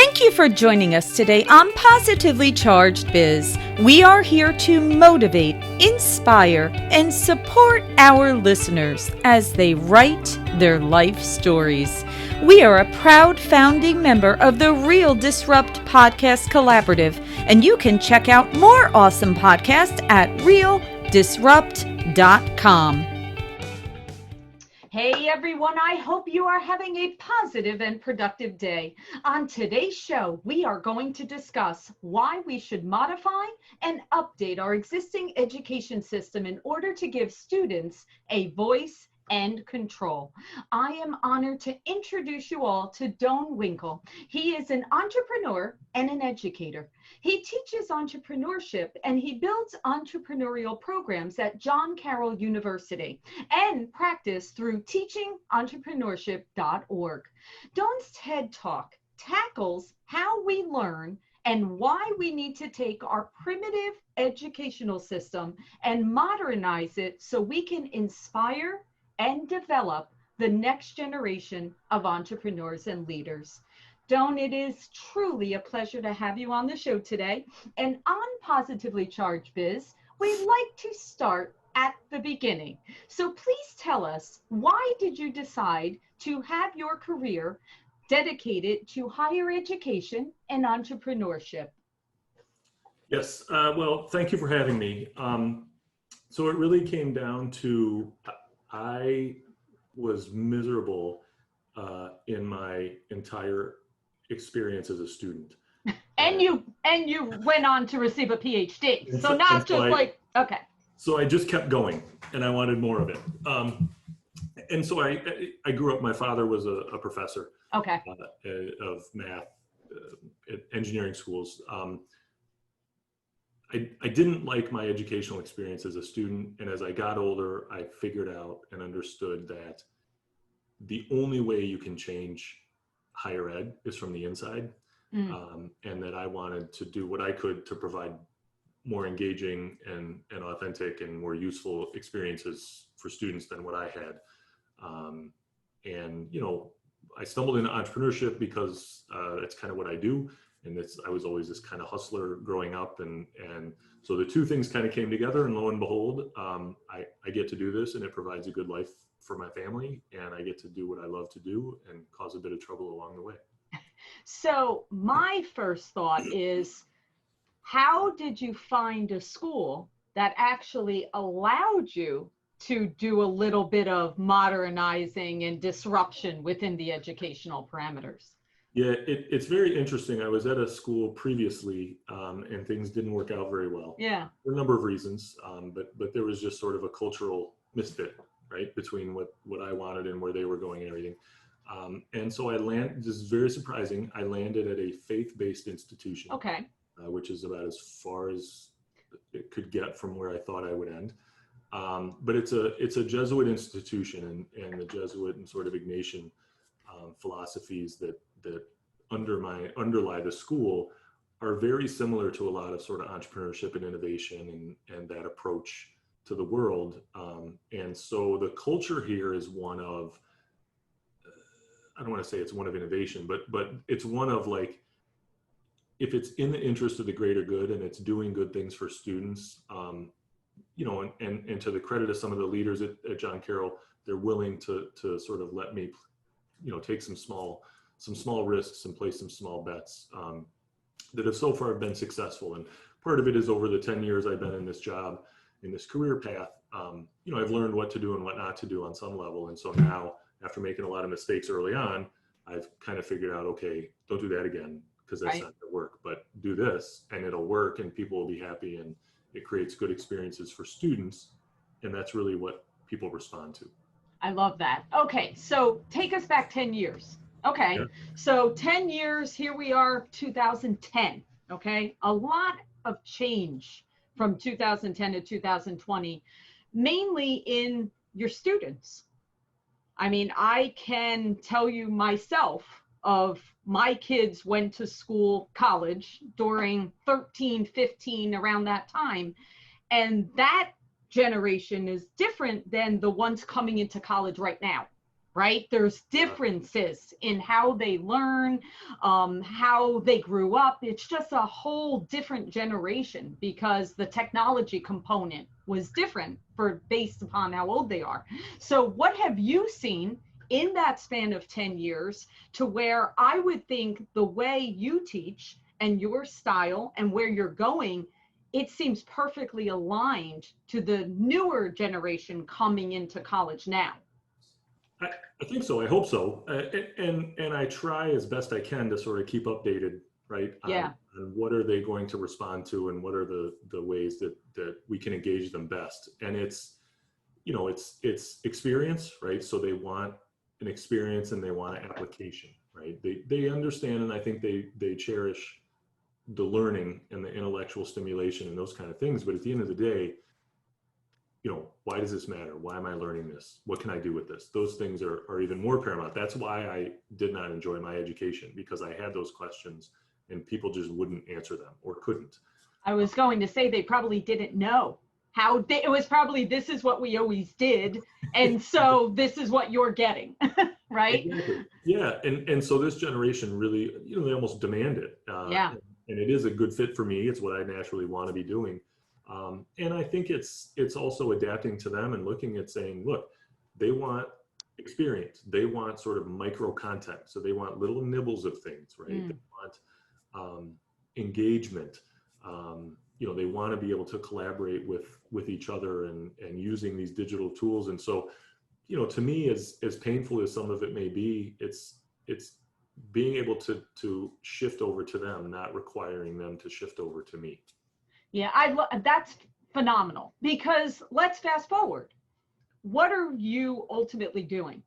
Thank you for joining us today on Positively Charged Biz. We are here to motivate, inspire, and support our listeners as they write their life stories. We are a proud founding member of the Real Disrupt Podcast Collaborative, and you can check out more awesome podcasts at realdisrupt.com. Hey everyone, I hope you are having a positive and productive day. On today's show, we are going to discuss why we should modify and update our existing education system in order to give students a voice and control. I am honored to introduce you all to Doan Winkel. He is an entrepreneur and an educator. He teaches entrepreneurship and he builds entrepreneurial programs at John Carroll University and practice through teachingentrpreneurship.org. Doan's TED Talk tackles how we learn and why we need to take our primitive educational system and modernize it so we can inspire and develop the next generation of entrepreneurs and leaders. Doan, it is truly a pleasure to have you on the show today. And on Positively Charged Biz, we like to start at the beginning. So please tell us, why did you decide to have your career dedicated to higher education and entrepreneurship? Yes, well, thank you for having me. So it really came down to I was miserable in my entire experience as a student. And you went on to receive a PhD. So not just okay. So I just kept going and I wanted more of it. And so I grew up, my father was a professor of math at engineering schools. I didn't like my educational experience as a student, and as I got older, I figured out and understood that the only way you can change higher ed is from the inside, and that I wanted to do what I could to provide more engaging and authentic and more useful experiences for students than what I had. And, you know, I stumbled into entrepreneurship because that's kind of what I do. And I was always this kind of hustler growing up. And so the two things kind of came together, and lo and behold, I get to do this, and it provides a good life for my family, and I get to do what I love to do and cause a bit of trouble along the way. So my first thought is, how did you find a school that actually allowed you to do a little bit of modernizing and disruption within the educational parameters? Yeah, it's very interesting. I was at a school previously, and things didn't work out very well. Yeah. For a number of reasons, but there was just sort of a cultural misfit, right, between what I wanted and where they were going and everything. And so this is very surprising, I landed at a faith-based institution, which is about as far as it could get from where I thought I would end. But it's a Jesuit institution, and the Jesuit and sort of Ignatian philosophies that underlie the school are very similar to a lot of sort of entrepreneurship and innovation and that approach to the world. And so the culture here is one of, I don't want to say it's one of innovation, but it's one of, like, if it's in the interest of the greater good and it's doing good things for students, you know, and to the credit of some of the leaders at John Carroll, they're willing to sort of let me, you know, take some small risks and place some small bets that have so far been successful. And part of it is, over the 10 years I've been in this job, in this career path, you know, I've learned what to do and what not to do on some level. And so now, after making a lot of mistakes early on, I've kind of figured out, okay, don't do that again, because that's not going to work, but do this and it'll work and people will be happy and it creates good experiences for students. And that's really what people respond to. I love that. Okay, so take us back 10 years. Okay, yeah. So 10 years, here we are, 2010. Okay, a lot of change from 2010 to 2020, mainly in your students. I mean, I can tell you myself of my kids went to school, college during 13, 15, around that time. And that generation is different than the ones coming into college right now. right? There's differences in how they learn, how they grew up. It's just a whole different generation because the technology component was different for based upon how old they are. So what have you seen in that span of 10 years to where I would think the way you teach and your style and where you're going, it seems perfectly aligned to the newer generation coming into college now? I think so. I hope so. And I try as best I can to sort of keep updated, right? Yeah. On what are they going to respond to and what are the ways that we can engage them best. And it's, it's experience, right? So they want an experience and they want an application, right? They understand, and I think they cherish the learning and the intellectual stimulation and those kind of things. But at the end of the day, why does this matter? Why am I learning this? What can I do with this? Those things are even more paramount. That's why I did not enjoy my education, because I had those questions and people just wouldn't answer them or couldn't. I was going to say they probably didn't know how it was probably this is what we always did. And so this is what you're getting, right? Exactly. Yeah. And so this generation really, they almost demand it. Yeah. And it is a good fit for me. It's what I naturally want to be doing. And I think it's also adapting to them and looking at saying, look, they want experience. They want sort of micro content. So they want little nibbles of things, right? They want engagement. They want to be able to collaborate with each other and using these digital tools. And so, to me, as painful as some of it may be, it's being able to shift over to them, not requiring them to shift over to me. Yeah, that's phenomenal, because let's fast forward. What are you ultimately doing?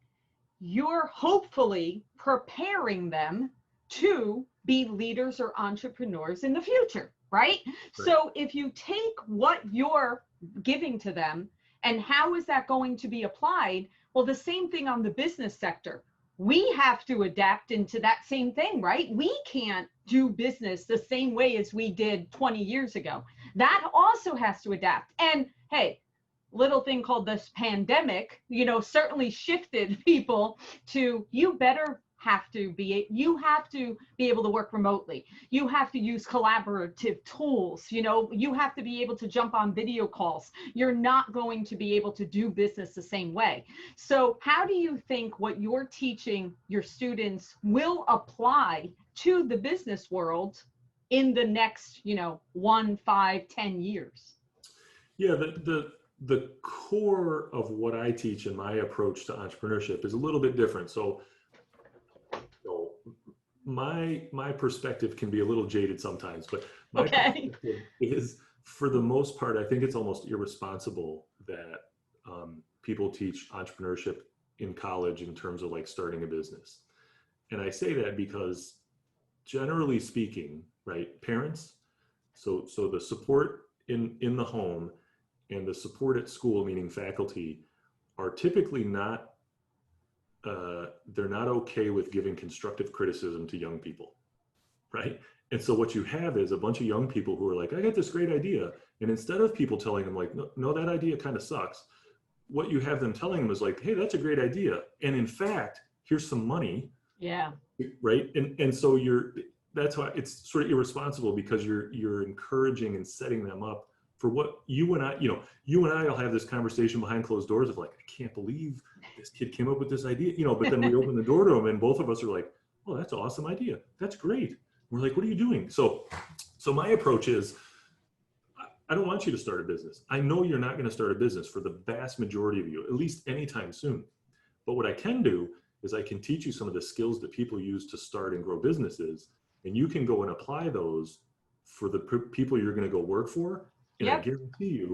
You're hopefully preparing them to be leaders or entrepreneurs in the future, right? So if you take what you're giving to them and how is that going to be applied? Well, the same thing on the business sector. We have to adapt into that same thing, right? We can't do business the same way as we did 20 years ago. That also has to adapt. And hey, little thing called this pandemic, certainly shifted people to you have to be able to work remotely. You have to use collaborative tools. You have to be able to jump on video calls. You're not going to be able to do business the same way. So how do you think what you're teaching your students will apply to the business world in the next, 1, 5, 10 years? Yeah, the core of what I teach and my approach to entrepreneurship is a little bit different. So my perspective can be a little jaded sometimes, but my perspective is, for the most part, I think it's almost irresponsible that people teach entrepreneurship in college in terms of like starting a business. And I say that because, generally speaking, right, parents, so the support in the home and the support at school, meaning faculty, are typically not they're not okay with giving constructive criticism to young people, right? And so what you have is a bunch of young people who are like, I got this great idea. And instead of people telling them like, no, that idea kind of sucks, what you have them telling them is like, hey, that's a great idea. And in fact, here's some money. Yeah. Right. And so that's why it's sort of irresponsible, because you're encouraging and setting them up for what you and I will have this conversation behind closed doors of like, I can't believe this kid came up with this idea, but then we open the door to him and both of us are like, oh, that's an awesome idea. That's great. We're like, what are you doing? So my approach is, I don't want you to start a business. I know you're not going to start a business for the vast majority of you, at least anytime soon. But what I can do is I can teach you some of the skills that people use to start and grow businesses. And you can go and apply those for the people you're going to go work for. And I guarantee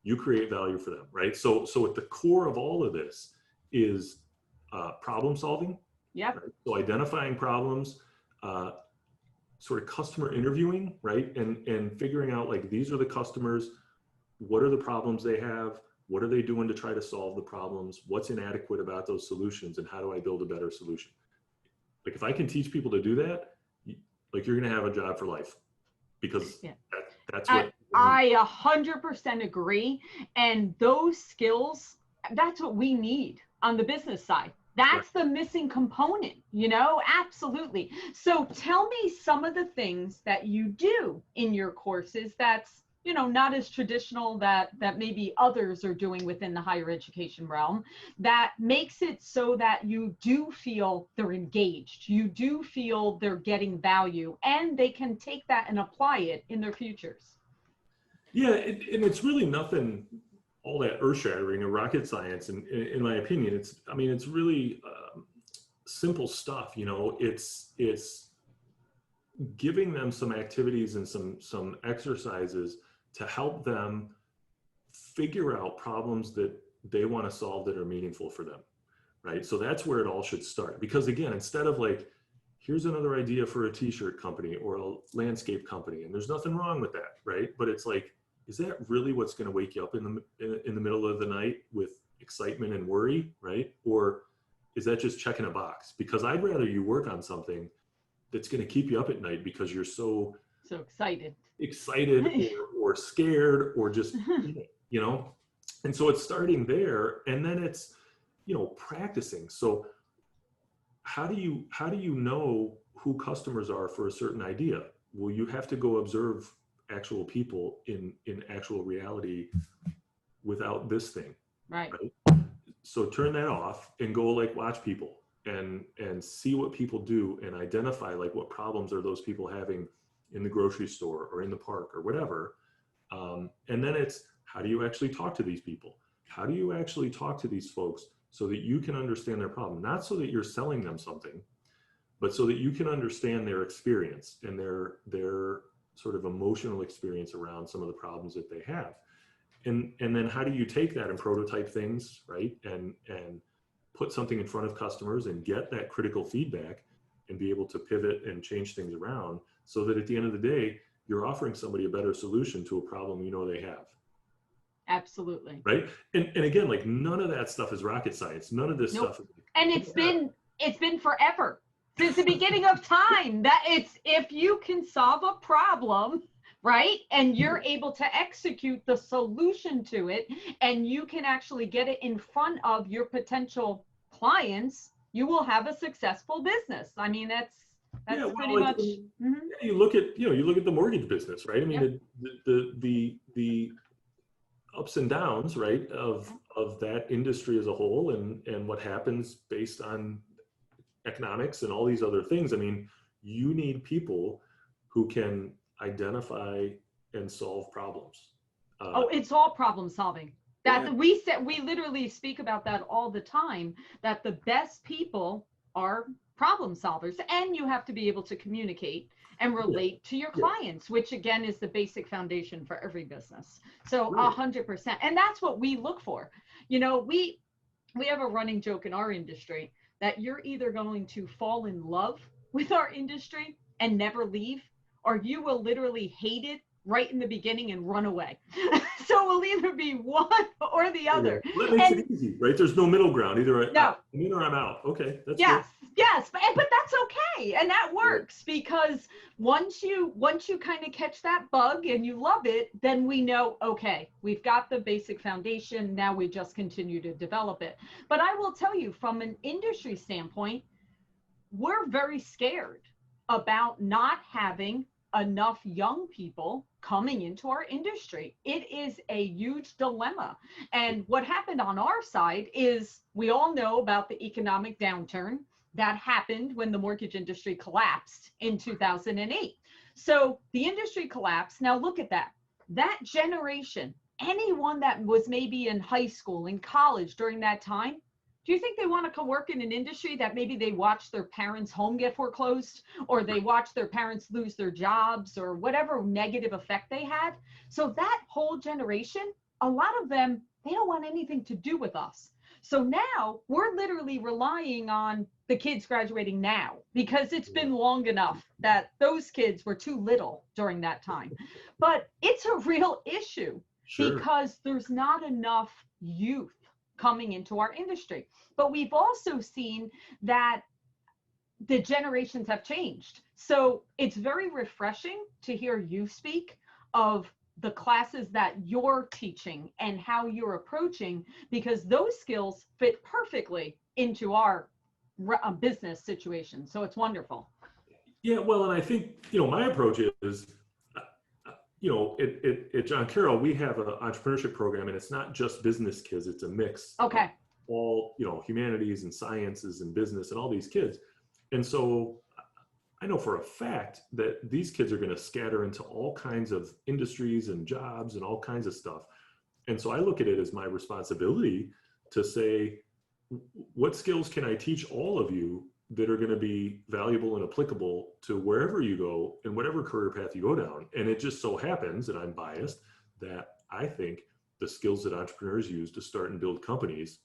you create value for them, right? So at the core of all of this is problem solving. Yeah. Right? So identifying problems, sort of customer interviewing, right? And figuring out like, these are the customers, what are the problems they have? What are they doing to try to solve the problems? What's inadequate about those solutions? And how do I build a better solution? Like, if I can teach people to do that, like, you're going to have a job for life, because that's what I 100% agree. And those skills, that's what we need on the business side. That's the missing component, absolutely. So tell me some of the things that you do in your courses that's, not as traditional that maybe others are doing within the higher education realm, that makes it so that you do feel they're engaged, you do feel they're getting value, and they can take that and apply it in their futures. Yeah, and it's really nothing all that earth-shattering or rocket science, in my opinion. It's really simple stuff. It's giving them some activities and some exercises to help them figure out problems that they want to solve that are meaningful for them, right? So that's where it all should start. Because again, instead of like, here's another idea for a t-shirt company or a landscape company, and there's nothing wrong with that, right? But it's like, is that really what's going to wake you up in the middle of the night with excitement and worry, right? Or is that just checking a box? Because I'd rather you work on something that's going to keep you up at night because you're so excited or scared or just, and so it's starting there, and then it's, practicing. So how do you know who customers are for a certain idea? Well, you have to go observe actual people in actual reality without this thing. Right. So turn that off and go like watch people and see what people do and identify like what problems are those people having in the grocery store or in the park or whatever. And then it's, how do you actually talk to these people? How do you actually talk to these folks so that you can understand their problem? Not so that you're selling them something, but so that you can understand their experience and their sort of emotional experience around some of the problems that they have. And then how do you take that and prototype things, right? And put something in front of customers and get that critical feedback and be able to pivot and change things around so that at the end of the day, you're offering somebody a better solution to a problem they have. Absolutely. Right. And again, like none of that stuff is rocket science. None of this stuff. And it's been forever. Since the beginning of time, that it's, if you can solve a problem, right, and you're able to execute the solution to it, and you can actually get it in front of your potential clients, you will have a successful business. I mean, that's pretty much. You look at the mortgage business, right? I mean, the ups and downs, right, of that industry as a whole, and what happens based on economics and all these other things. I mean, you need people who can identify and solve problems. It's all problem solving. We literally speak about that all the time, that the best people are problem solvers, and you have to be able to communicate and relate to your clients, which again is the basic foundation for every business. So 100%. And that's what we look for. We have a running joke in our industry that you're either going to fall in love with our industry and never leave, or you will literally hate it right in the beginning and run away. So it will either be one or the other. Well, that makes it easy, right? There's no middle ground. Either I'm in or I'm out. Okay, that's good. Yes, but that's okay, and that works because once you kind of catch that bug and you love it, then we know, okay, we've got the basic foundation. Now we just continue to develop it. But I will tell you, from an industry standpoint, we're very scared about not having enough young people coming into our industry. It is a huge dilemma. And what happened on our side is, we all know about the economic downturn that happened when the mortgage industry collapsed in 2008. So the industry collapsed. Now look at that. That generation, anyone that was maybe in high school, in college during that time, do you think they want to come work in an industry that maybe they watched their parents' home get foreclosed, or they watched their parents lose their jobs, or whatever negative effect they had? So that whole generation, a lot of them, they don't want anything to do with us. So now we're literally relying on the kids graduating now, because it's been long enough that those kids were too little during that time. But it's a real issue because there's not enough youth coming into our industry. But we've also seen that the generations have changed. So it's very refreshing to hear you speak of the classes that you're teaching and how you're approaching, because those skills fit perfectly into our business situation. So it's wonderful. Yeah, well, and I think, my approach is, at John Carroll, we have an entrepreneurship program, and it's not just business kids, it's a mix of Okay. all, humanities and sciences and business and all these kids. And so I know for a fact that these kids are going to scatter into all kinds of industries and jobs and all kinds of stuff. And so I look at it as my responsibility to say, what skills can I teach all of you that are going to be valuable and applicable to wherever you go and whatever career path you go down? And it just so happens, and I'm biased, that I think the skills that entrepreneurs use to start and build companies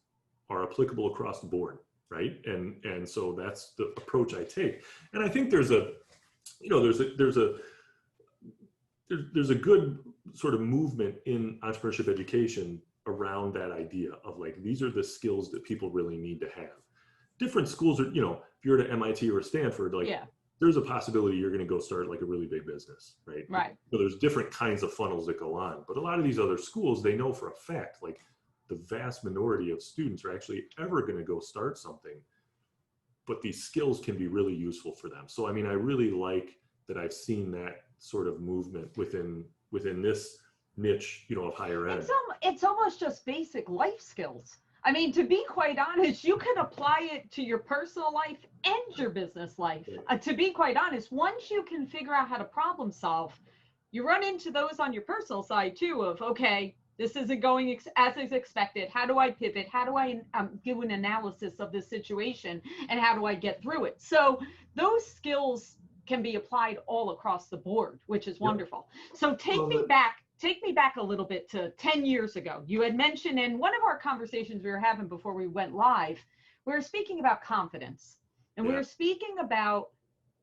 are applicable across the board, right? And so that's the approach I take. And I think there's a good sort of movement in entrepreneurship education around that idea of like, these are the skills that people really need to have. Different schools are, if you're at MIT or Stanford, like, Yeah. there's a possibility you're going to go start like a really big business, right? Right. So there's different kinds of funnels that go on. But a lot of these other schools, they know for a fact, like, the vast minority of students are actually ever going to go start something, but these skills can be really useful for them. So, I mean, I really like that I've seen that sort of movement within this niche, of higher ed. It's almost just basic life skills. I mean, to be quite honest, you can apply it to your personal life and your business life. To be quite honest, once you can figure out how to problem solve, you run into those on your personal side too of, okay, this isn't going as is expected. How do I pivot? How do I do an analysis of this situation? And how do I get through it? So those skills can be applied all across the board, which is wonderful. So take me back a little bit to 10 years ago. You had mentioned in one of our conversations we were having before we went live, we were speaking about confidence. And we were speaking about,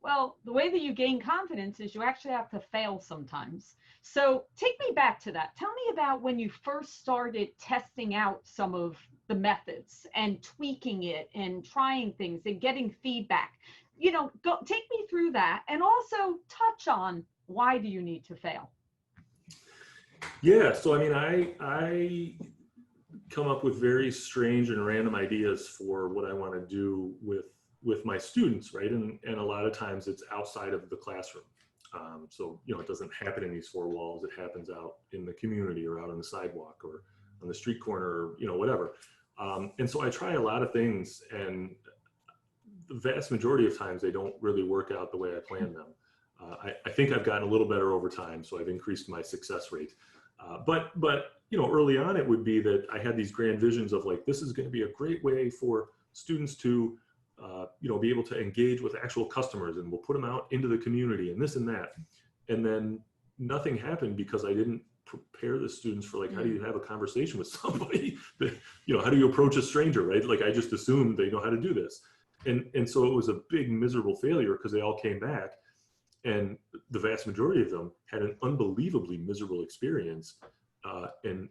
well, the way that you gain confidence is you actually have to fail sometimes. So take me back to that. Tell me about when you first started testing out some of the methods and tweaking it and trying things and getting feedback. Take me through that, and also touch on, why do you need to fail? Yeah, so I mean, I come up with very strange and random ideas for what I want to do with my students, right? And a lot of times it's outside of the classroom. So, it doesn't happen in these four walls. It happens out in the community or out on the sidewalk or on the street corner or, whatever. And so I try a lot of things, and the vast majority of times they don't really work out the way I planned them. I think I've gotten a little better over time, so I've increased my success rate. But early on it would be that I had these grand visions of like, this is going to be a great way for students to, be able to engage with actual customers, and we'll put them out into the community and this and that. And then nothing happened because I didn't prepare the students for like, how do you have a conversation with somebody? How do you approach a stranger, right? Like, I just assumed they know how to do this. And so it was a big miserable failure because they all came back, and the vast majority of them had an unbelievably miserable experience. And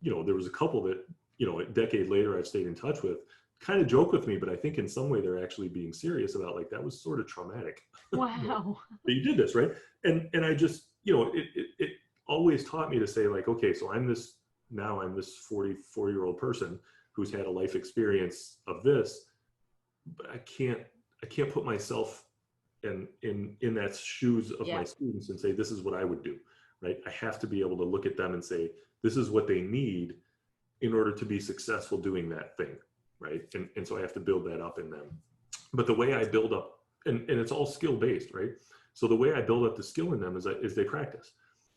there was a couple that, a decade later I've stayed in touch with, kind of joke with me, but I think in some way they're actually being serious about like, that was sort of traumatic. Wow. That you did this, right? And I just, it always taught me to say like, okay, so I'm this 44-year-old person who's had a life experience of this, but I can't put myself in that shoes of my students and say, this is what I would do, right? I have to be able to look at them and say, this is what they need in order to be successful doing that thing, right? And so I have to build that up in them. But the way I build up, and it's all skill based, right? So the way I build up the skill in them is they practice.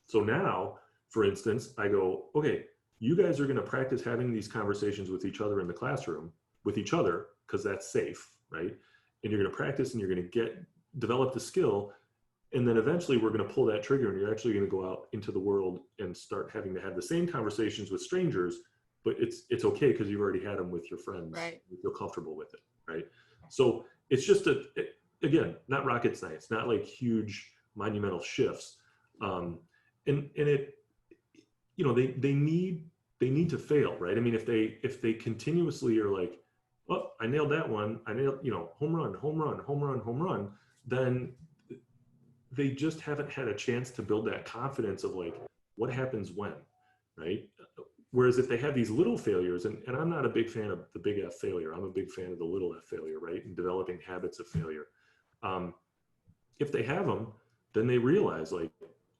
So now, for instance, I go, okay, you guys are going to practice having these conversations with each other in the classroom, with each other, because that's safe, right? And you're going to practice, and you're going to develop the skill. And then eventually we're going to pull that trigger, and you're actually going to go out into the world and start having to have the same conversations with strangers, but it's okay because you've already had them with your friends. Right. You feel comfortable with it, right? So it's just again, not rocket science, not like huge monumental shifts. And it, they need to fail, right? I mean, if they continuously are like, oh, I nailed that one, I nailed, home run, home run, home run, home run, then they just haven't had a chance to build that confidence of like, what happens when, right? Whereas if they have these little failures, and I'm not a big fan of the big F failure, I'm a big fan of the little F failure, right? And developing habits of failure. Um, if they have them, then they realize like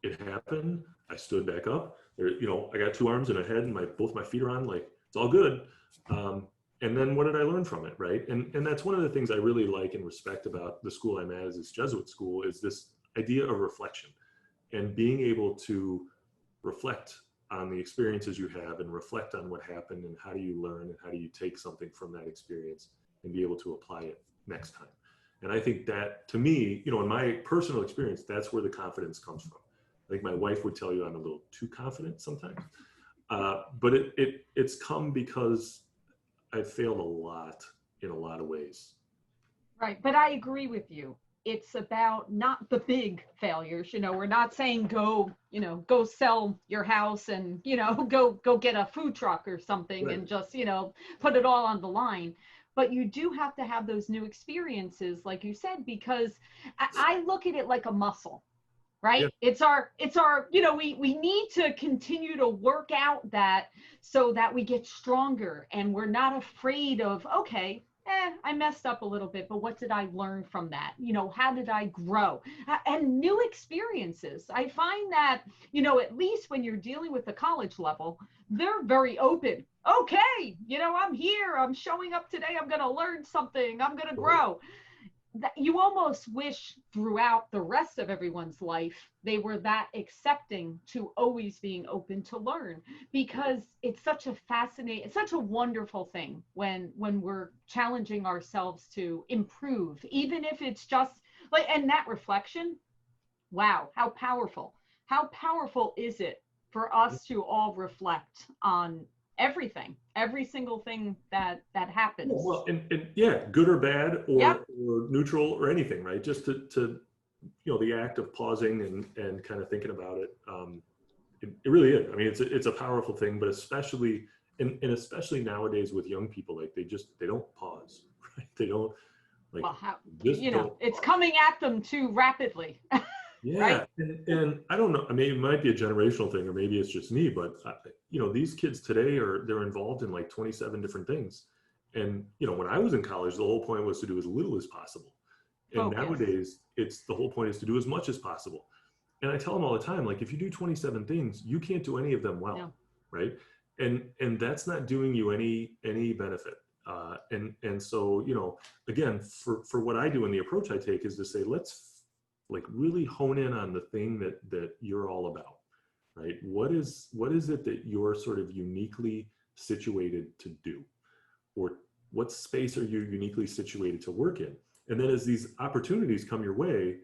it happened. I stood back up. There, I got two arms and a head, and both my feet are on. Like it's all good. And then what did I learn from it, right? And that's one of the things I really like and respect about the school I'm at, is this Jesuit school, is this idea of reflection and being able to reflect on the experiences you have and reflect on what happened and how do you learn and how do you take something from that experience and be able to apply it next time. And I think that, to me, in my personal experience, that's where the confidence comes from. I think my wife would tell you I'm a little too confident sometimes, but it's come because I've failed a lot in a lot of ways. Right. But I agree with you. It's about not the big failures. We're not saying go sell your house and, go get a food truck or something, Right. and just, put it all on the line. But you do have to have those new experiences, like you said, because I look at it like a muscle, right? Yeah. It's our, we need to continue to work out that, so that we get stronger and we're not afraid of, okay, I messed up a little bit, but what did I learn from that? How did I grow? And new experiences. I find that, at least when you're dealing with the college level, they're very open. Okay, I'm here, I'm showing up today, I'm going to learn something, I'm going to grow. That you almost wish throughout the rest of everyone's life they were that accepting to always being open to learn, because it's such a fascinating, it's such a wonderful thing when we're challenging ourselves to improve, even if it's just like, and that reflection, wow, how powerful is it for us to all reflect on everything, every single thing that happens. Well, and yeah, good or bad, Yep. or neutral or anything, right? Just to the act of pausing and kind of thinking about it. It really is. I mean, it's a powerful thing, but especially and especially nowadays with young people, like they don't pause, right? They don't like Well, just don't it's pause. coming at them too rapidly. Right. Yeah, and I don't know. I mean, it might be a generational thing, or maybe it's just me. But these kids today they're involved in like 27 different things. And when I was in college, the whole point was to do as little as possible. And Focus. nowadays, it's the whole point is to do as much as possible. And I tell them all the time, like if you do 27 things, you can't do any of them well, No. right? And that's not doing you any benefit. And so again, for what I do and the approach I take is to say, let's like really hone in on the thing that you're all about, right? What is it that you're sort of uniquely situated to do, or what space are you uniquely situated to work in? And then as these opportunities come your way,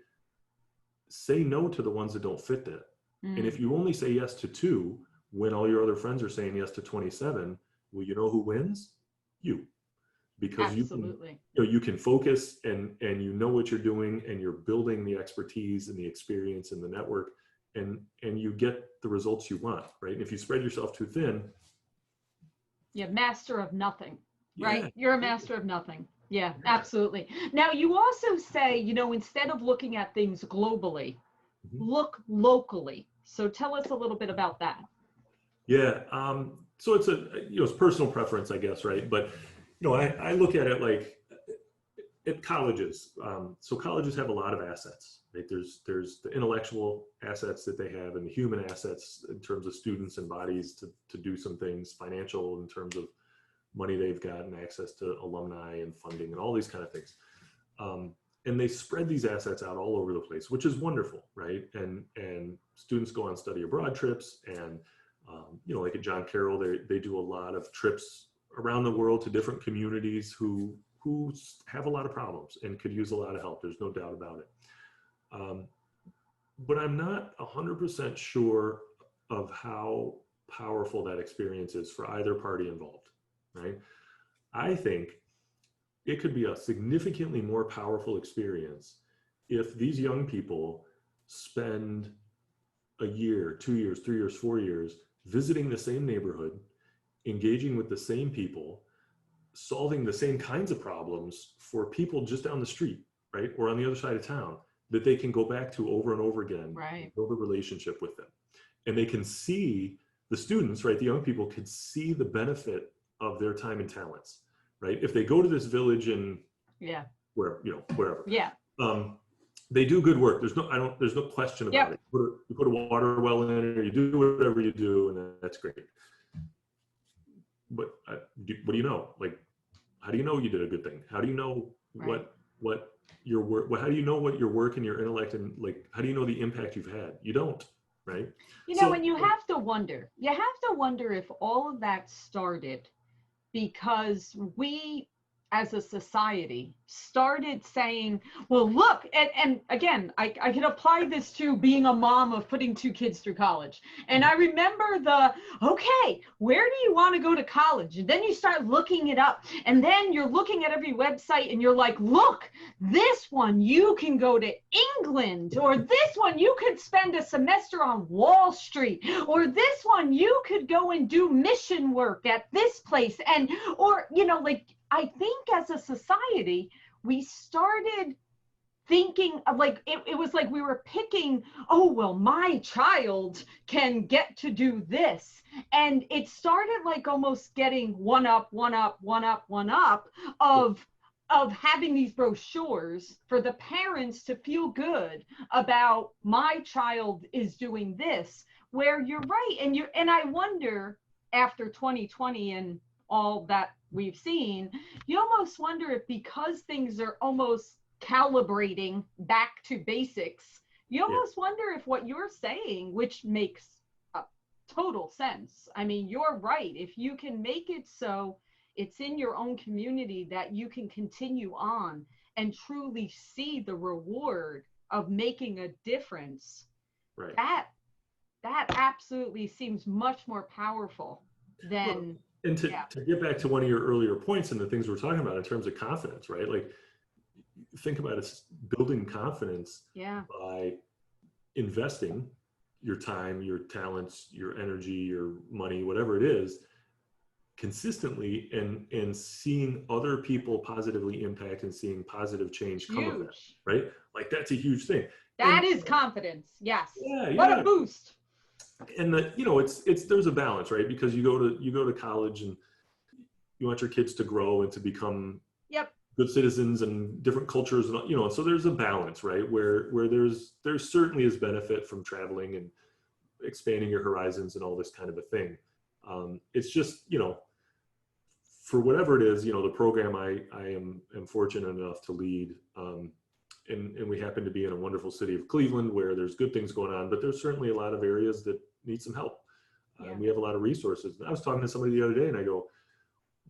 say no to the ones that don't fit that. And if you only say yes to 2 when all your other friends are saying yes to 27, well, you know who wins? You. Because Absolutely. you can focus and you know what you're doing, and you're building the expertise and the experience and the network, and you get the results you want, right? And if you spread yourself too thin, Master of nothing, right? yeah, You're a master of nothing. Yeah, absolutely. Now you also say, instead of looking at things globally, look locally. So tell us a little bit about that. yeah. So it's personal preference, I guess, right? But I look at it like at colleges. So colleges have a lot of assets, right? There's the intellectual assets that they have, and the human assets in terms of students and bodies to do some things, financial in terms of money they've got and access to alumni and funding and all these kind of things. And they spread these assets out all over the place, which is wonderful, right? And students go on study abroad trips, and like at John Carroll, they do a lot of trips around the world to different communities who have a lot of problems and could use a lot of help. There's no doubt about it. But I'm not 100% sure of how powerful that experience is for either party involved, right? I think it could be a significantly more powerful experience if these young people spend a year, 2 years, 3 years, 4 years visiting the same neighborhood, engaging with the same people, solving the same kinds of problems for people just down the street, right? Or on the other side of town, that they can go back to over and over again, Right. build a relationship with them. And they can see the students, right, the young people could see the benefit of their time and talents, right? If they go to this village in Yeah. wherever, Yeah. they do good work. There's no question about it. You put a water well in it, or you do whatever you do, and that's great. But what do you know? Like, how do you know you did a good thing? How do you know what your work? How do you know what your work and your intellect and like? How do you know the impact you've had? You don't, right? And you have to wonder. You have to wonder if all of that started because we as a society started saying, well, look, and again, I can apply this to being a mom of putting 2 kids through college. And I remember okay, where do you want to go to college? And then you start looking it up. And then you're looking at every website and you're like, look, this one, you can go to England, or this one, you could spend a semester on Wall Street, or this one, you could go and do mission work at this place. And, or, I think as a society, we started thinking of like, it was like we were picking, oh, well, my child can get to do this. And it started like almost getting one up of having these brochures for the parents to feel good about my child is doing this, where you're right. And I wonder after 2020 and all that we've seen, you almost wonder if because things are almost calibrating back to basics, you almost wonder if what you're saying, which makes total sense. I mean, you're right. If you can make it so it's in your own community that you can continue on and truly see the reward of making a difference, right. that absolutely seems much more powerful than and to get back to one of your earlier points and the things we're talking about in terms of confidence, right? Like, think about it, building confidence by investing your time, your talents, your energy, your money, whatever it is, consistently, and seeing other people positively impact and seeing positive change come of that, right? Like, that's a huge thing. That is confidence. Yes. Yeah. What a boost. And it's there's a balance, right? Because you go to college and you want your kids to grow and to become good citizens and different cultures, and so there's a balance, right? Where there certainly is benefit from traveling and expanding your horizons and all this kind of a thing. It's just, for whatever it is, the program I am fortunate enough to lead, and we happen to be in a wonderful city of Cleveland where there's good things going on, but there's certainly a lot of areas that need some help. We have a lot of resources. I was talking to somebody the other day and I go,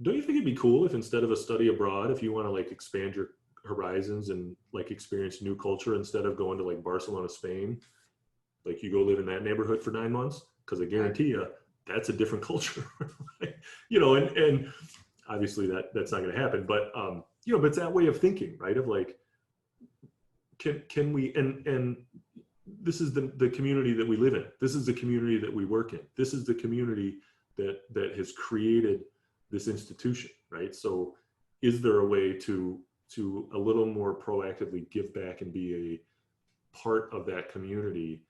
don't you think it'd be cool if instead of a study abroad, if you want to like expand your horizons and like experience new culture, instead of going to like Barcelona, Spain, like you go live in that neighborhood for 9 months? Because I guarantee you that's a different culture, right? And obviously that's not going to happen, but but it's that way of thinking, right? Of like, can we, and this is the community that we live in. This is the community that we work in. This is the community that has created this institution, right? So is there a way to a little more proactively give back and be a part of that community?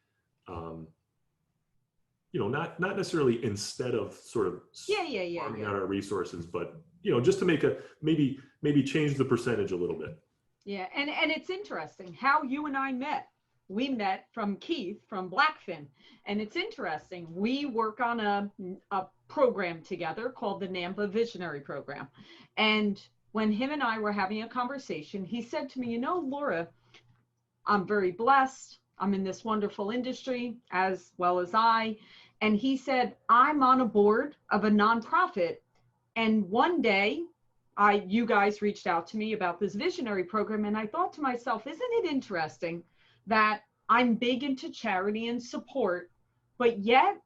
Not necessarily instead of sort of farming out our resources, but just to make maybe change the percentage a little bit. Yeah, and it's interesting how you and I met. We met from Keith from Blackfin, and it's interesting. We work on a program together called the NAMPA Visionary Program. And when him and I were having a conversation, he said to me, Laura, I'm very blessed. I'm in this wonderful industry as well as I. And he said, I'm on a board of a nonprofit. And one day, you guys reached out to me about this visionary program. And I thought to myself, isn't it interesting that I'm big into charity and support, but yet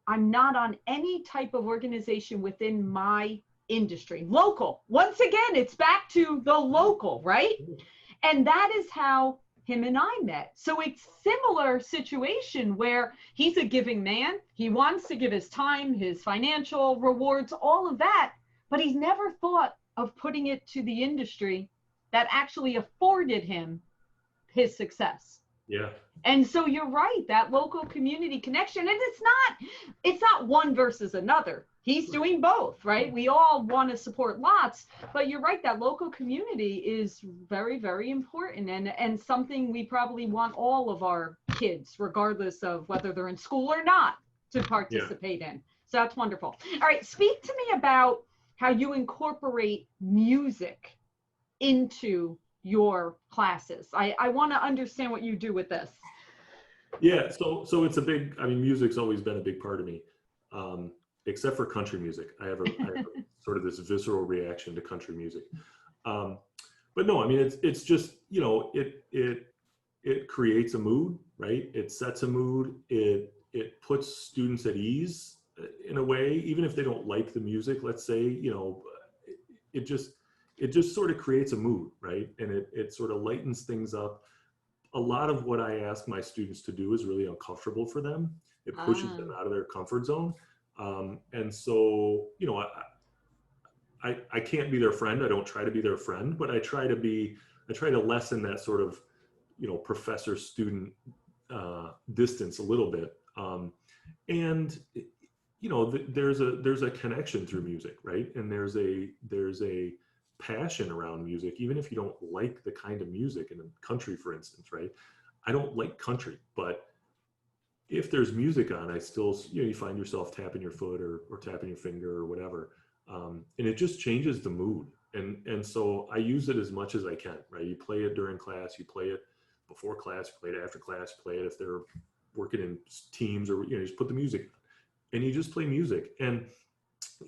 I'm not on any type of organization within my industry. Local. Once again, it's back to the local, right? And that is how him and I met. So it's similar situation where he's a giving man. He wants to give his time, his financial rewards, all of that, but he's never thought of putting it to the industry that actually afforded him his success. Yeah. And so you're right, that local community connection, and it's not one versus another. He's doing both, right? We all want to support lots, but you're right, that local community is very, very important, and something we probably want all of our kids, regardless of whether they're in school or not, to Yeah. participate in. So that's wonderful. All right, speak to me about how you incorporate music into your classes. I want to understand what you do with this. Yeah, so it's a big. I mean, music's always been a big part of me, um, except for country music. I have a, sort of this visceral reaction to country music. Um, but no, I mean it's just it creates a mood, right? It sets a mood. It puts students at ease in a way, even if they don't like the music. Let's say it just it just sort of creates a mood, right? And it sort of lightens things up. A lot of what I ask my students to do is really uncomfortable for them. It pushes them out of their comfort zone. And so, I can't be their friend. I don't try to be their friend, but I try to lessen that sort of, professor student distance a little bit. And, there's a connection through music, right? And there's a passion around music, even if you don't like the kind of music in country, for instance, right? I don't like country, but if there's music on, I still, you find yourself tapping your foot or tapping your finger or whatever. And it just changes the mood. And so I use it as much as I can, right? You play it during class, you play it before class, you play it after class, you play it if they're working in teams, or, you just put the music on, and you just play music. And,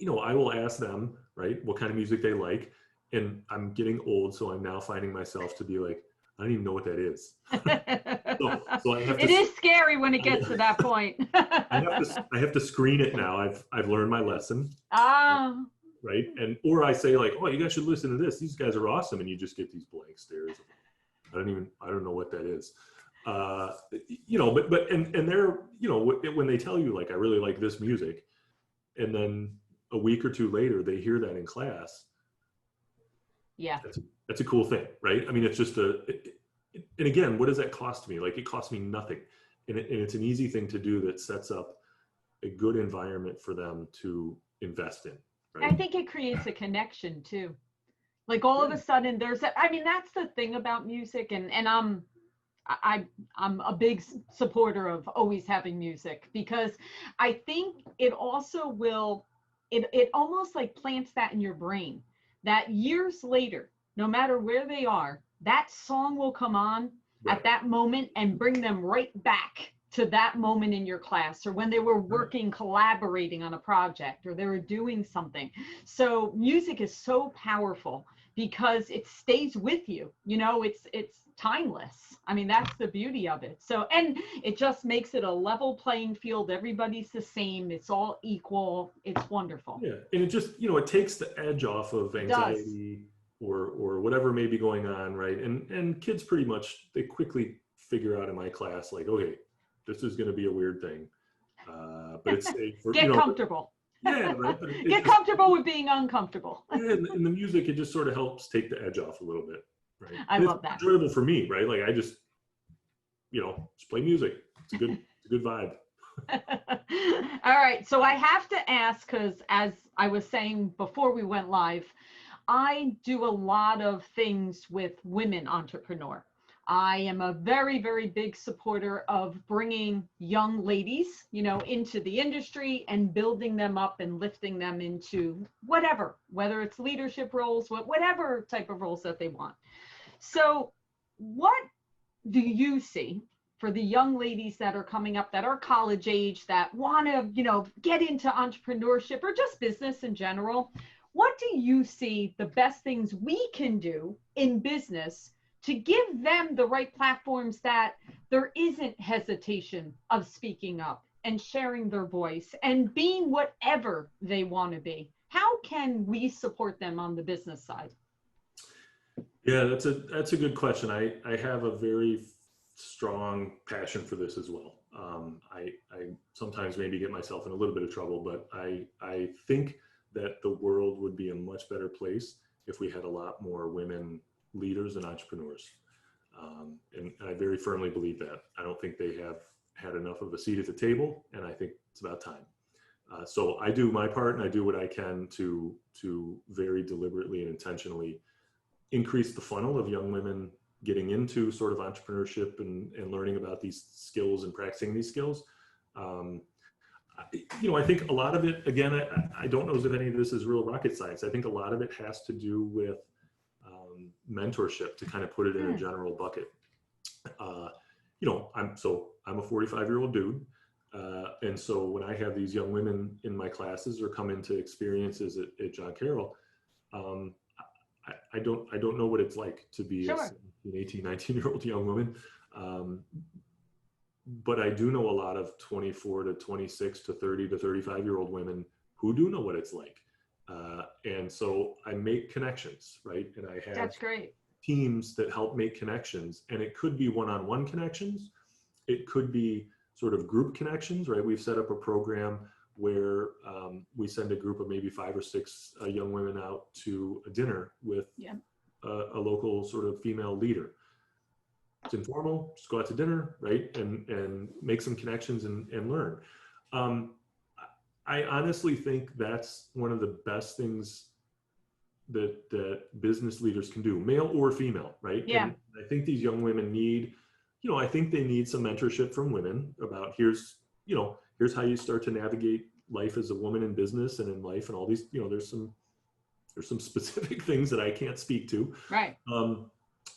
I will ask them, right, what kind of music they like. And I'm getting old, so I'm now finding myself to be like, I don't even know what that is. So I have to. It is scary when it gets to that point. I have to screen it now. I've learned my lesson. Ah. Right. Or I say like, oh, you guys should listen to this. These guys are awesome. And you just get these blank stares. I don't know what that is. But they're, when they tell you like, I really like this music, and then a week or two later, they hear that in class. Yeah. That's a cool thing, right? I mean, it's just and again, what does that cost me? Like, it costs me nothing. And it's an easy thing to do that sets up a good environment for them to invest in. Right? I think it creates a connection too. Like all of a sudden I mean, that's the thing about music, and I'm a big supporter of always having music, because I think it also will, it almost like plants that in your brain that years later, no matter where they are, that song will come on at that moment and bring them right back to that moment in your class, or when they were working, collaborating on a project, or they were doing something. So music is so powerful because it stays with you. It's timeless. I mean, that's the beauty of it. So, and it just makes it a level playing field. Everybody's the same. It's all equal. It's wonderful. Yeah. And it just, it takes the edge off of anxiety or whatever may be going on. Right. And kids pretty much, they quickly figure out in my class, like, okay, this is going to be a weird thing. But it's safe for, Get comfortable. Yeah, right. Get comfortable with being uncomfortable. And the music, it just sort of helps take the edge off a little bit. Right. I love that. It's enjoyable for me, right? Like, I just, just play music. It's a good vibe. All right. So I have to ask, because as I was saying before we went live, I do a lot of things with women entrepreneurs. I am a very, very big supporter of bringing young ladies, into the industry and building them up and lifting them into whether it's leadership roles, whatever type of roles that they want. So what do you see for the young ladies that are coming up, that are college age, that want to, get into entrepreneurship or just business in general? What do you see the best things we can do in business to give them the right platforms, that there isn't hesitation of speaking up and sharing their voice and being whatever they want to be? How can we support them on the business side? Yeah, that's a good question. I have a very strong passion for this as well. I sometimes maybe get myself in a little bit of trouble, but I think that the world would be a much better place if we had a lot more women leaders and entrepreneurs. And I very firmly believe that. I don't think they have had enough of a seat at the table, and I think it's about time. So I do my part, and I do what I can to very deliberately and intentionally increase the funnel of young women getting into sort of entrepreneurship and learning about these skills and practicing these skills. I think a lot of it, again, I don't know if any of this is real rocket science. I think a lot of it has to do with mentorship, to kind of put it in a general bucket. I'm a 45-year-old dude. And so when I have these young women in my classes or come into experiences at John Carroll, I don't know what it's like to be a 18, 19-year-old young woman. But I do know a lot of 24 to 26 to 30 to 35-year-old women who do know what it's like. And so I make connections, right? And I have That's great. teams that help make connections. And it could be one-on-one connections. It could be sort of group connections, right? We've set up a program where we send a group of maybe 5 or 6 young women out to a dinner with a local sort of female leader. It's informal, just go out to dinner, right? And make some connections and learn. I honestly think that's one of the best things that business leaders can do, male or female, right? Yeah. And I think these young women need, I think they need some mentorship from women about here's how you start to navigate life as a woman in business and in life and all these, there's some specific things that I can't speak to. Right.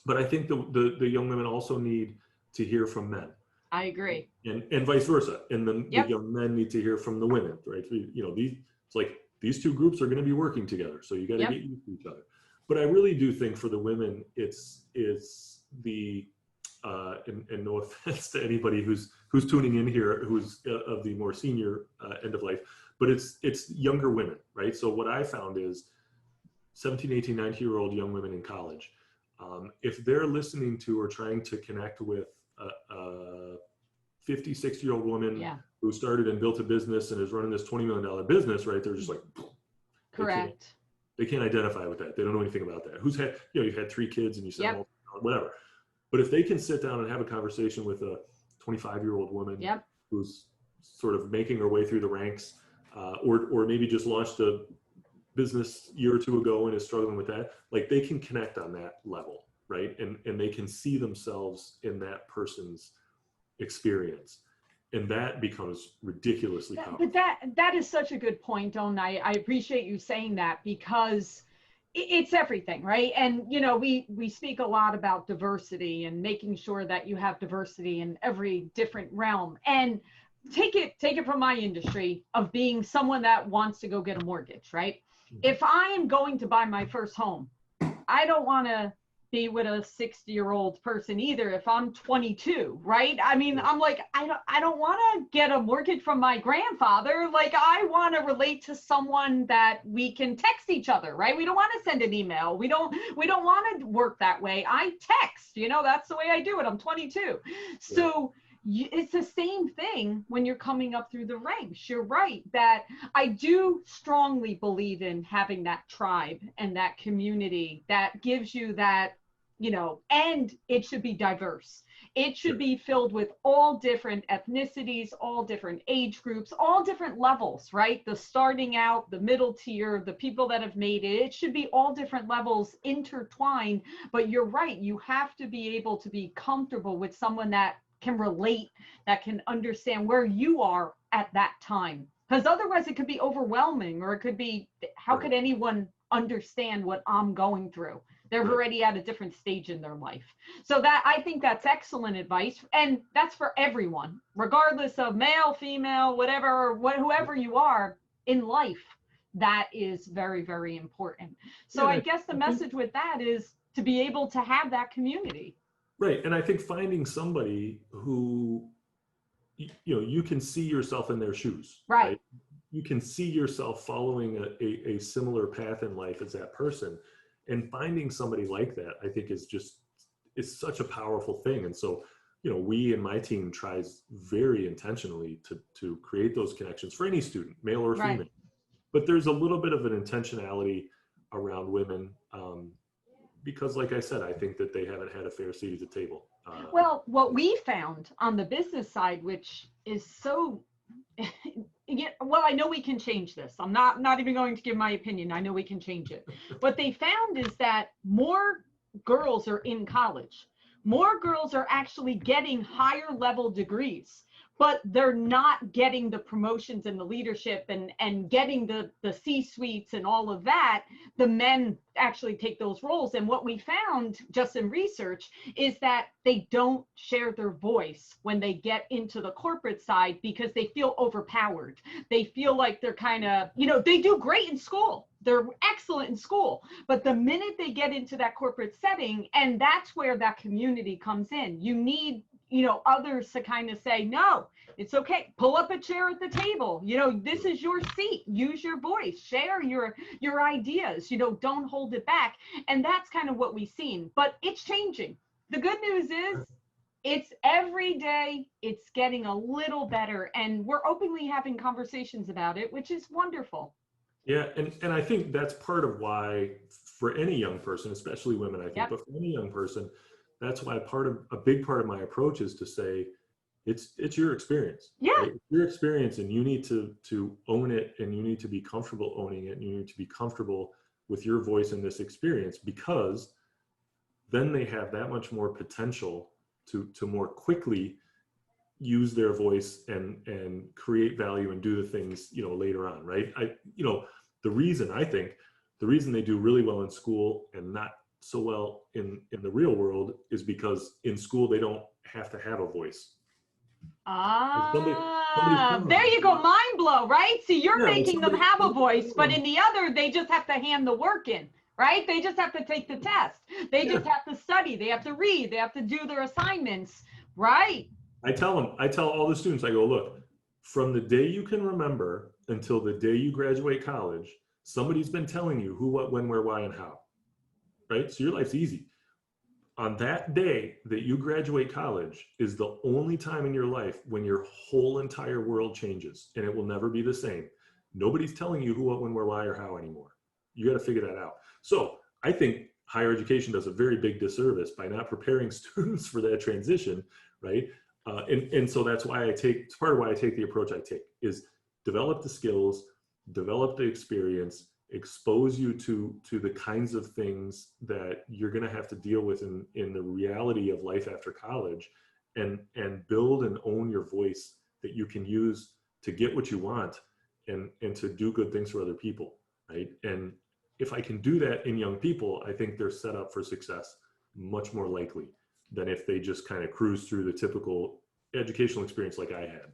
But I think the young women also need to hear from men. I agree. And vice versa. And the young men need to hear from the women, right? It's like these two groups are going to be working together. So you got to get used to each other. But I really do think for the women, it's the, and no offense to anybody who's tuning in here, who's of the more senior end of life, but it's younger women, right? So what I found is 17, 18, 19-year-old young women in college, if they're listening to or trying to connect with a 50, 60-year-old woman who started and built a business and is running this $20 million business, right? They're just like, correct. They can't identify with that. They don't know anything about that. Who's had, you've had 3 kids and you said, whatever. But if they can sit down and have a conversation with a 25-year-old woman who's sort of making her way through the ranks, or maybe just launched a business a year or 2 ago and is struggling with that, like they can connect on that level, right? And they can see themselves in that person's experience. And that becomes ridiculously powerful. But that is such a good point, Doan. I appreciate you saying that, because it's everything, right? And we speak a lot about diversity and making sure that you have diversity in every different realm. And take it from my industry of being someone that wants to go get a mortgage, right? If I am going to buy my first home, I don't want to be with a 60-year-old person either if I'm 22, right? I mean, I'm like, I don't want to get a mortgage from my grandfather. Like, I want to relate to someone that we can text each other, right? We don't want to send an email. We don't want to work that way. I text, that's the way I do it. I'm 22. So it's the same thing when you're coming up through the ranks. You're right that I do strongly believe in having that tribe and that community that gives you that, and it should be diverse. It should be filled with all different ethnicities, all different age groups, all different levels, right? The starting out, the middle tier, the people that have made it. It should be all different levels intertwined. But you're right. You have to be able to be comfortable with someone that can relate, that can understand where you are at that time. Because otherwise it could be overwhelming, or it could be, how could anyone understand what I'm going through? They're already at a different stage in their life. So I think that's excellent advice. And that's for everyone, regardless of male, female, whatever, whoever you are in life. That is very, very important. So I guess the message with that is to be able to have that community. Right. And I think finding somebody who, you can see yourself in their shoes. Right? You can see yourself following a similar path in life as that person. And finding somebody like that, I think is such a powerful thing. And so, we and my team tries very intentionally to create those connections for any student, male or female. But there's a little bit of an intentionality around women, because like I said, I think that they haven't had a fair seat at the table. Well, what we found on the business side, which is so, yeah, well, I know we can change this. I'm not even going to give my opinion. I know we can change it. What they found is that more girls are in college. More girls are actually getting higher level degrees, but they're not getting the promotions and the leadership and getting the C-suites and all of that. The men actually take those roles. And what we found just in research is that they don't share their voice when they get into the corporate side because they feel overpowered. They feel like they're kind of, they do great in school. They're excellent in school. But the minute they get into that corporate setting, and that's where that community comes in, you need others to kind of say, no, it's okay. Pull up a chair at the table. This is your seat. Use your voice. Share your ideas. Don't hold it back. And that's kind of what we've seen. But it's changing. The good news is it's every day it's getting a little better. And we're openly having conversations about it, which is wonderful. Yeah, and I think that's part of why, for any young person, especially women, I think, Yep. but for any young person, that's why a big part of my approach is to say, it's your experience. Yeah. Right? It's your experience, and you need to own it, and you need to be comfortable owning it, and you need to be comfortable with your voice in this experience, because then they have that much more potential to more quickly use their voice and create value and do the things later on, right? The reason they do really well in school and not so well in the real world is because in school they don't have to have a voice. There you go. Mind blow, right? See, you're making them have a voice, but in the other, they just have to hand the work in, right? They just have to take the test. They just have to study. They have to read. They have to do their assignments, right? I tell all the students, I go, look, from the day you can remember until the day you graduate college, somebody's been telling you who, what, when, where, why, and how, right? So your life's easy. On that day that you graduate college is the only time in your life when your whole entire world changes, and it will never be the same. Nobody's telling you who, what, when, where, why, or how anymore. You got to figure that out. So I think higher education does a very big disservice by not preparing students for that transition, right? And so that's why it's part of why I take the approach I take, is develop the skills, develop the experience, expose you to the kinds of things that you're going to have to deal with in the reality of life after college, and build and own your voice that you can use to get what you want and to do good things for other people, right? And if I can do that in young people, I think they're set up for success much more likely than if they just kind of cruise through the typical educational experience like I had.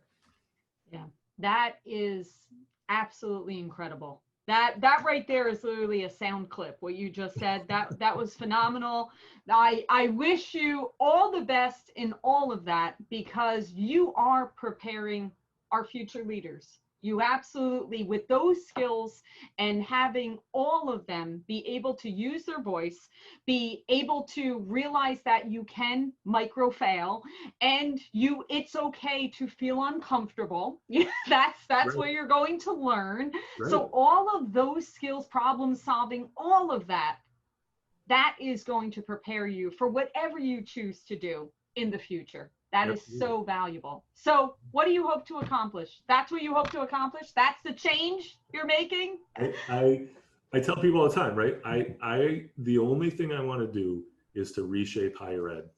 Yeah, that is absolutely incredible. That right there is literally a sound clip. What you just said, that was phenomenal. I wish you all the best in all of that, because you are preparing our future leaders. You absolutely, with those skills and having all of them be able to use their voice, be able to realize that you can micro fail, and it's okay to feel uncomfortable. That's Right. where you're going to learn. Right. So all of those skills, problem solving, all of that is going to prepare you for whatever you choose to do in the future. That is so valuable. So what do you hope to accomplish? That's what you hope to accomplish? That's the change you're making? I tell people all the time, right? The only thing I want to do is to reshape higher ed.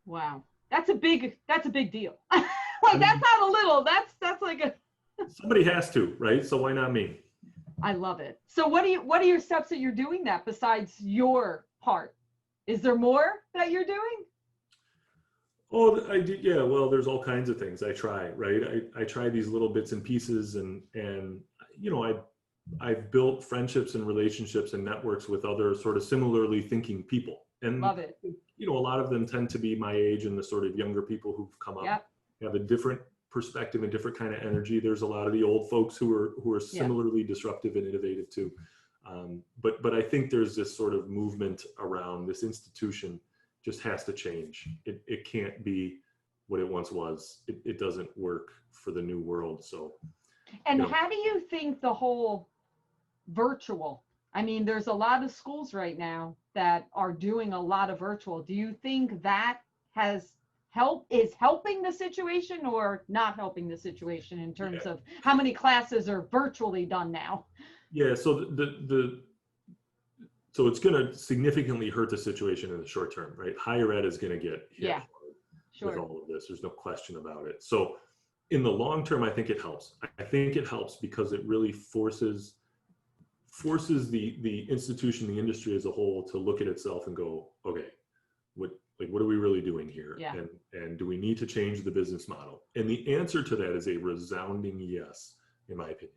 Wow. That's a big deal. Like, that's not a little, that's like a somebody has to, right? So why not me? I love it. So what are your steps that you're doing that besides your part? Is there more that you're doing? Oh, I do. Yeah. Well, there's all kinds of things I try, right? I try these little bits and pieces, and I've built friendships and relationships and networks with other sort of similarly thinking people. And love it. A lot of them tend to be my age and the sort of younger people who've come up, have a different perspective and different kind of energy. There's a lot of the old folks who are similarly disruptive and innovative too. But I think there's this sort of movement around this institution just has to change. It can't be what it once was. It doesn't work for the new world. So. And how do you think the whole virtual I mean, there's a lot of schools right now that are doing a lot of virtual. Do you think that is helping the situation or not helping the situation in terms Yeah. of how many classes are virtually done now? Yeah. So so it's going to significantly hurt the situation in the short term, right? Higher ed is going to get hit Yeah, hard with sure. all of this. There's no question about it. So in the long term, I think it helps. I think it helps because it really forces the institution, the industry as a whole, to look at itself and go, okay, what are we really doing here? Yeah. And do we need to change the business model? And the answer to that is a resounding yes, in my opinion.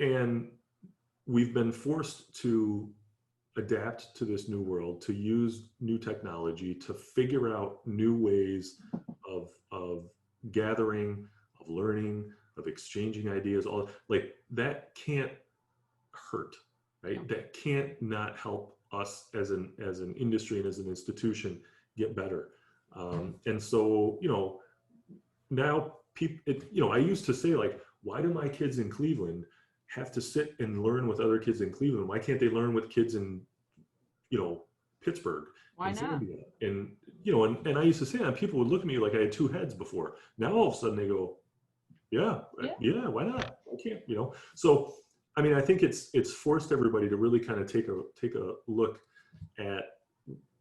And we've been forced to adapt to this new world, to use new technology, to figure out new ways of gathering, of learning, of exchanging ideas. All like that can't hurt, right? No. That can't not help us as an industry and as an institution get better. And so, now people, I used to say, like, why do my kids in Cleveland have to sit and learn with other kids in Cleveland? Why can't they learn with kids in, Pittsburgh? Why and not? Zambia? And I used to say that, people would look at me like I had two heads before. Now all of a sudden they go, yeah, why not? I can't, So, I mean, I think it's forced everybody to really kind of take a look at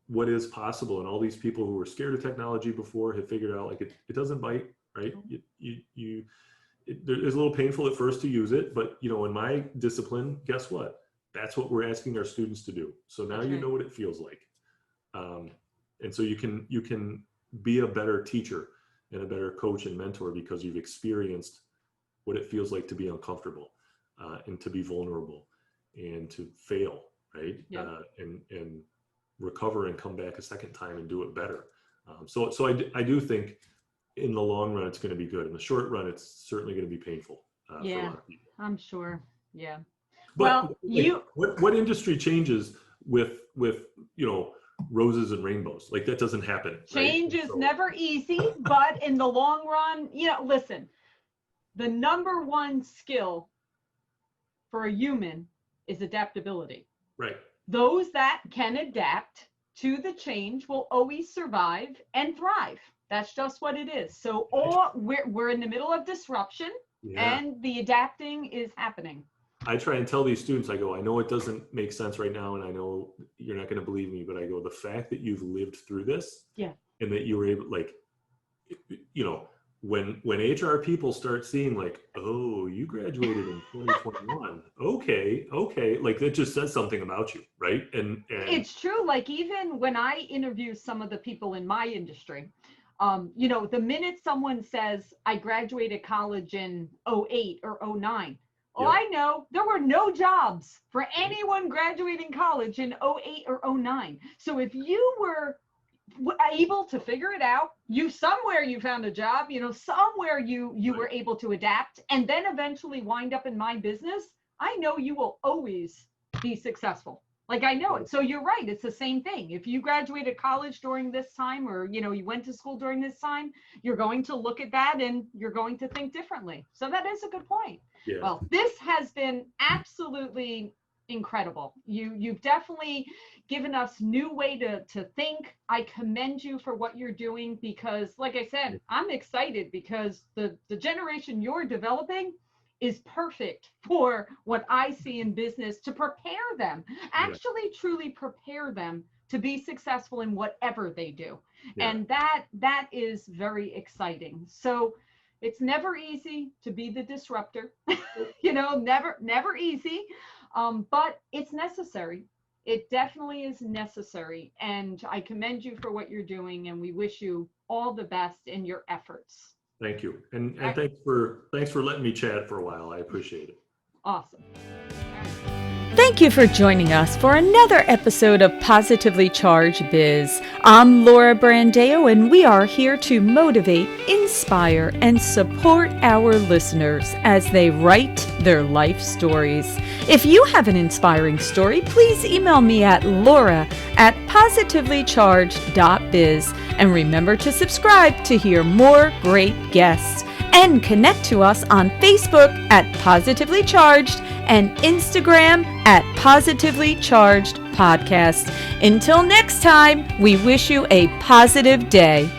what is possible. And all these people who were scared of technology before have figured out, like, it doesn't bite, right? It's a little painful at first to use it, but in my discipline, guess what? That's what we're asking our students to do. So now That's you right. know what it feels like. And so you can be a better teacher and a better coach and mentor because you've experienced what it feels like to be uncomfortable, and to be vulnerable and to fail, right? Yeah. And recover and come back a second time and do it better. So I do think in the long run, it's going to be good. In the short run, it's certainly going to be painful for a lot of people. I'm sure. Yeah. But Well, what industry changes with roses and rainbows? Like, that doesn't happen. change right? is So, never easy, but in the long run, listen, the number one skill for a human is adaptability. right. Those that can adapt to the change will always survive and thrive. That's just what it is. So we're in the middle of disruption, Yeah. and the adapting is happening. I try and tell these students, I go, I know it doesn't make sense right now, and I know you're not going to believe me, but I go, the fact that you've lived through this, Yeah. and that you were able, like, when HR people start seeing, like, oh, you graduated in 2021, okay, like, that just says something about you, right? And It's true. Like, even when I interview some of the people in my industry, the minute someone says, I graduated college in 08 or 09, well, Yeah. I know there were no jobs for anyone graduating college in 08 or 09. So if you were able to figure it out, you found a job, somewhere you were able to adapt and then eventually wind up in my business, I know you will always be successful. Like, I know it. So you're right. It's the same thing. If you graduated college during this time, or, you went to school during this time, you're going to look at that and you're going to think differently. So that is a good point. Yeah. Well, this has been absolutely incredible. You've definitely given us new way to think. I commend you for what you're doing because, like I said, I'm excited because the generation you're developing is perfect for what I see in business, to prepare them, actually truly prepare them to be successful in whatever they do. Yeah. And that is very exciting. So it's never easy to be the disruptor, never easy, but it's necessary. It definitely is necessary. And I commend you for what you're doing, and we wish you all the best in your efforts. Thank you. And thanks for letting me chat for a while. I appreciate it. Awesome. Thank you for joining us for another episode of Positively Charged Biz. I'm Laura Brandeo, and we are here to motivate, inspire, and support our listeners as they write their life stories. If you have an inspiring story, please email me at laura@positivelycharged.biz. And remember to subscribe to hear more great guests. And connect to us on Facebook at Positively Charged and Instagram at Positively Charged Podcast. Until next time, we wish you a positive day.